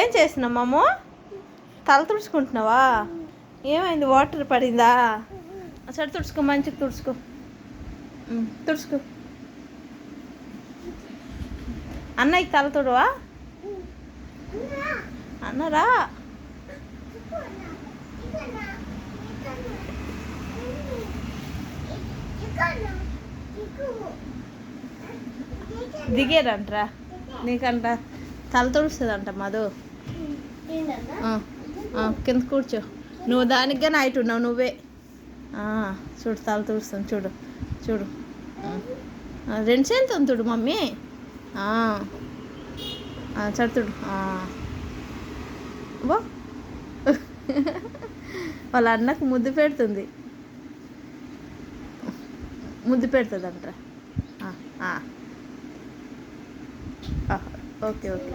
ఏం చేస్తున్నావు మాము? తల తుడుచుకుంటున్నావా? ఏమైంది? వాటర్ పడిందా? సరే తుడుచుకో, మంచిగా తుడుచుకో. తుడుచుకో. అన్నయ్య తల తుడవా? అన్నరా దిగేరంట్రా. నీకంట తల తుడుస్తుందంట మధు. కింద కూర్చో. నువ్వు దానికి కానీ హైట్ ఉన్నావు నువ్వే. చూడు తల తుడుస్తుంది, చూడు చూడు. రెండు చేతులతో తుడు మమ్మీ. చడుతుడు. బా వాళ్ళ అన్నకు ముద్దు పెడుతుంది. ముద్దు పెడుతుందంట. Okay okay.